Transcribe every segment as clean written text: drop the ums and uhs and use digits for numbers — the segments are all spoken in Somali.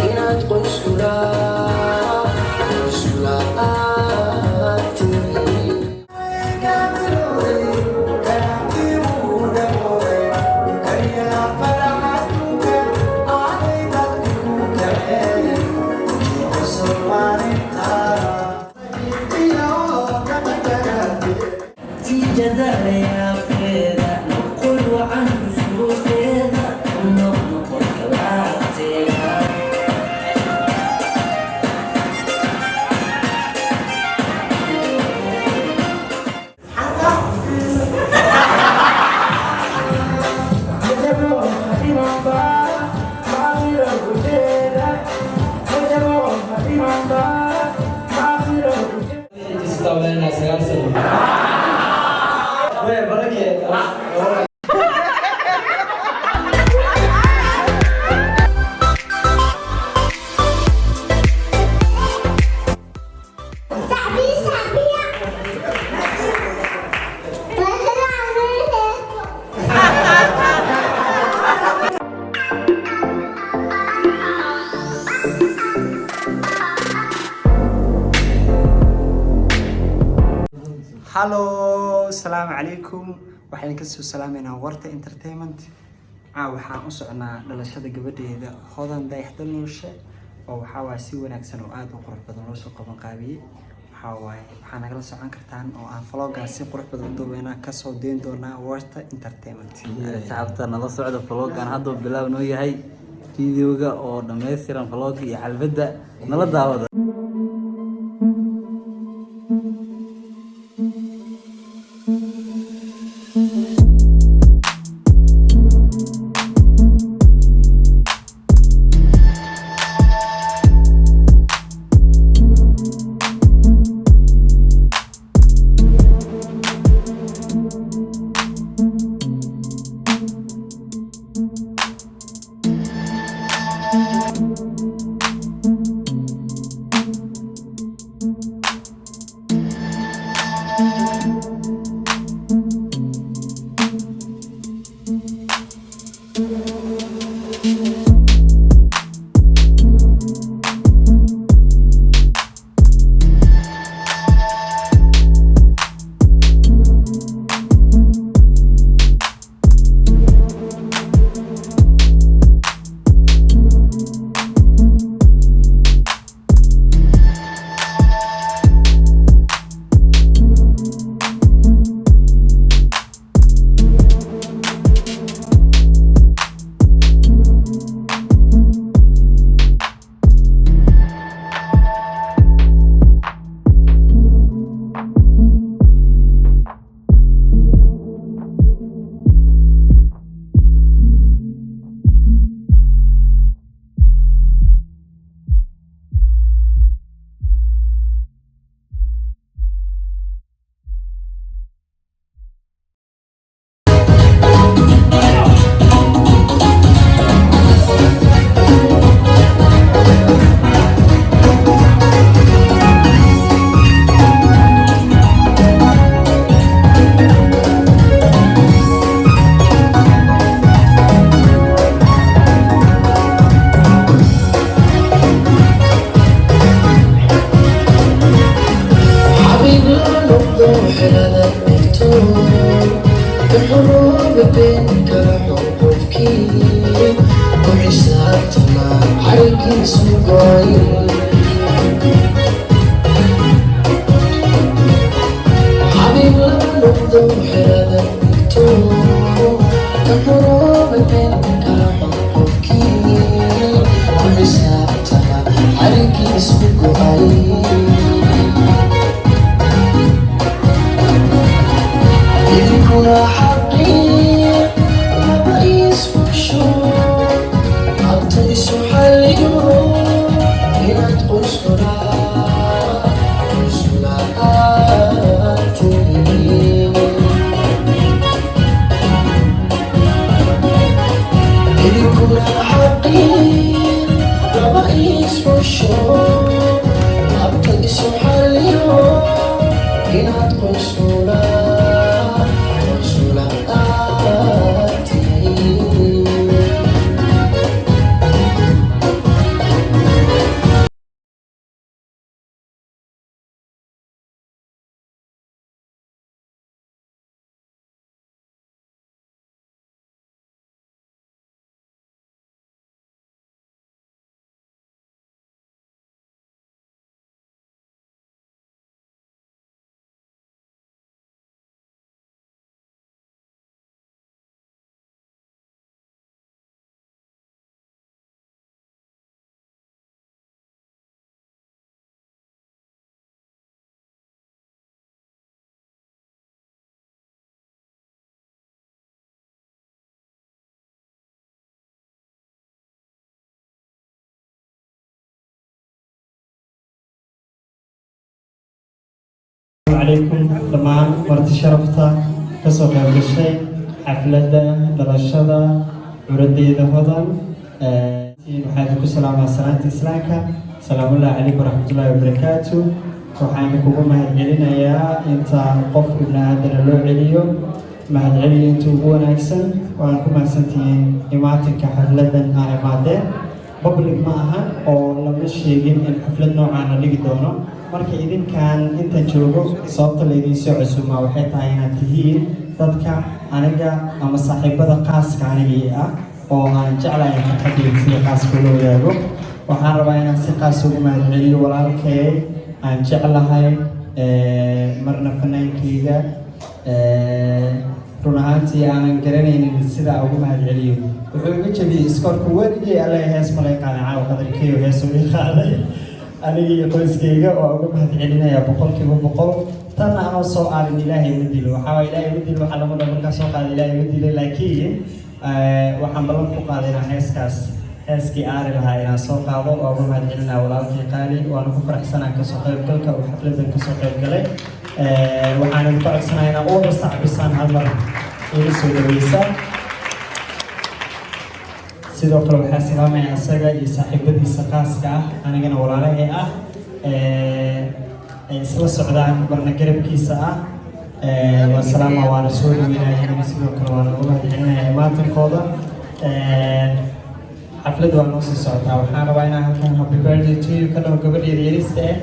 inaad qoysula Hello, السلام عليكم. waxaan ka soo salaameynaa warta entertainment. Waxaan u soconaa dhalashada gabadheeda Hodan Dayaxda Nuurshe oo waxa si wanaagsan oo aad u qurux badan loo soo qaban qaabiyay. waxaan nagala socon kartaan oo aan vloggaas si qurux badan u duubeynaa ka soo deyn doonaa warta entertainment. Saxaabta nala socda vloggan hadda bilaw noo yahay videoga oo dhameystiran vlog iyo xalfada nala daawada. عليكم دمان مرتي شرفتا كسو قيب الشيء حفلة دلشدة ورديدة هدن وحياتكم السلام على سلامة إسلامك سلام الله عليكم ورحمة الله وبركاته وحين كوكو مهد علينا يا انت قف ابن هذا اللو عليو مهد علي انتو بونا اكسن وانكم احسنتين اماتك حفلة امادين بابليك معها او لما شيئين ان حفلة نوعانا لقي دونو marka idinkan inta joogo sababta la idin soo cusuma waxay tahay inaad tihiin dadka aniga ama saaxiibada qaaska aniga ah oo aan jeclahay farxadeyda sida qaaska loo wadaago waxaan rabaa inaan si qaas ugu mahadceliyo walaalkay aan jeclahay marna fanaankeyga run ahaantii aanan garanaynin sida ugu mahadceliyo wuxuu iga jabiyey iskoolka weligay alle hees malay qaaday caawa qadarkeeyo hees uu ii qaaday anigi iyo qoyskeyga oo uga mahadcelinayaa boqolkiiba boqol tanna anoo soo aarin ilaahay ma dilo waxaa ilaahay ma dilo waxaa lamada markaa soo qaaday ilaahay ma dilo laakiin waxaan ballan ku qaaday inaan heeskii aari lahaa inaan soo qaado oo uga mahadcelinaa walaalkii qaali waana ku faraxsanaa kasoo qaybgalka oo xafladan kasoo qaybgalay waxaan idinku codsanaa inaa uga sacbisaan hal mar ila soo dhaweysa sidoo kale waxaa salaamaya isaga iyo saaxiibadiisa qaaska ah anigana walaalahay ah ay isla socdaan barna garabkiisa ah waa salaama waana soo dhaweynaya sidoo kale waana uga mahadcelinaya imaatankooda xafladu waa noo sii socotaa waxaan rabaa inaan halkan happy birthday to you ka dhaho gabadheeda yarista ah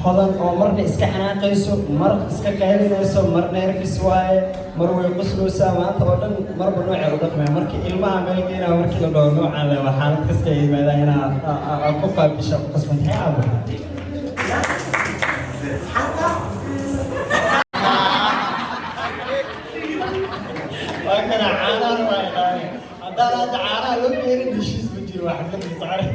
hodan oo marna iska xanaaqayso mar iska qaylinayso mar nervous waaye mar way qusloosaa maanta oo dhan marba nooca u dhaqmaya markii ilmaha meel geynaa markii la dhaho noocaan le waa xaalad kasta yimaada inaa ku qaabisha ku qasbantay aabo waa kana caanaan waa ilaali haddaan hadda caanaha loo geerin heshiis ma jiro waa xafladii sacre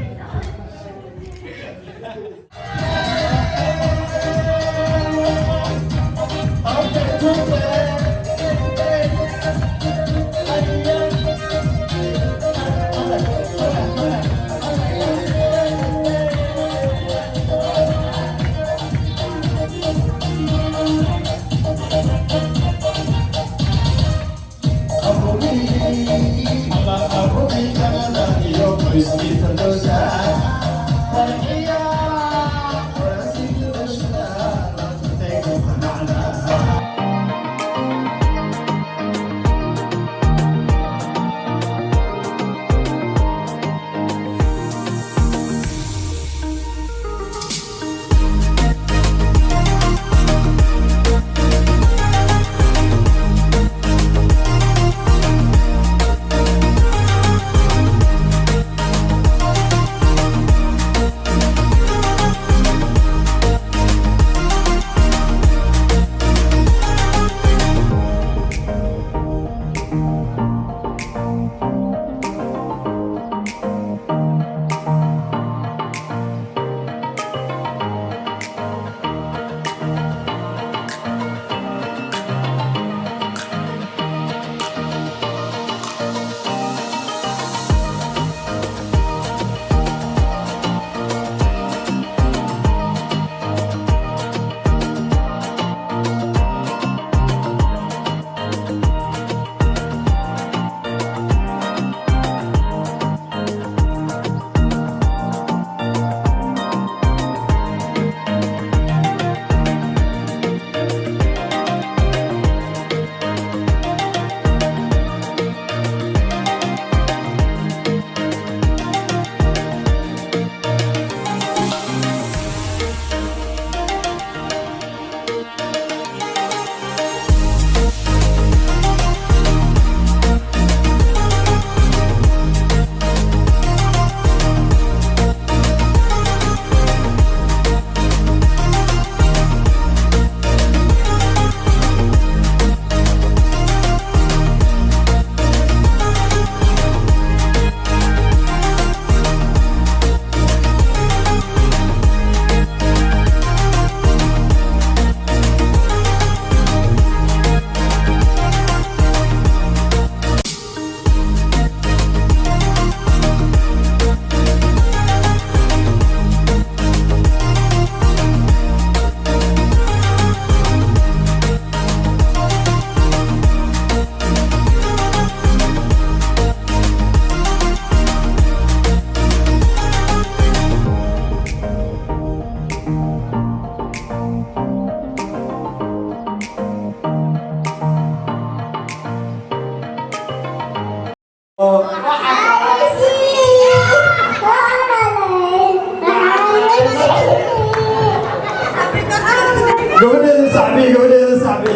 قولي صاحبي قولي صاحبي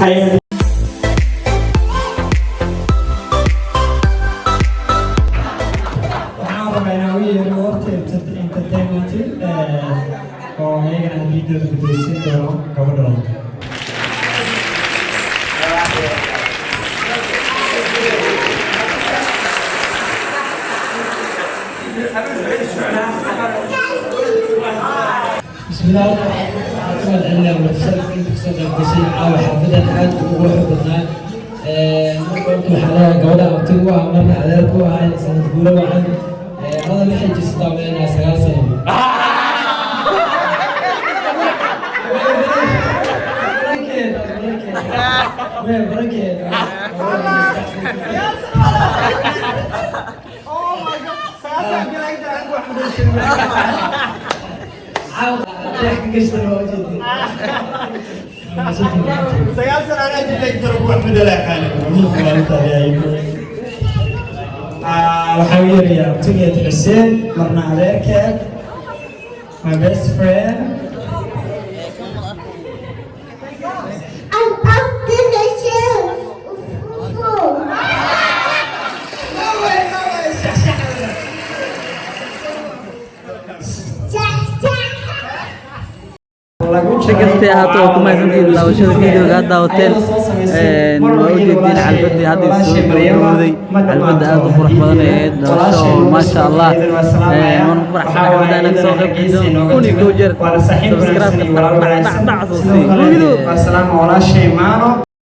حياتي oo ayagana diidada gudaysin doono gabadha lanta بسم الله الرحمن الرحيم أنا مرتسل في سنة الدسين أو حفظة حد وروح بدنا مركو حلا قولا أبتوا مرنا عذابوا هاي سنة قولوا عن هذا اللي حيجي صدام لنا سجال سنة وحاول يا تجي حسين مرنا عليك my best friend شكلتي هاتو كما يسمى داوشة فيديو قاعد داوتين موجودين على الفيديو هذا السوق على الفيديو هذا فرح بدن داوشة ما شاء الله من فرح سنة بدأ أنا سوق كوني كوجر سبسكرايب السلام عليكم ولا شيء معنا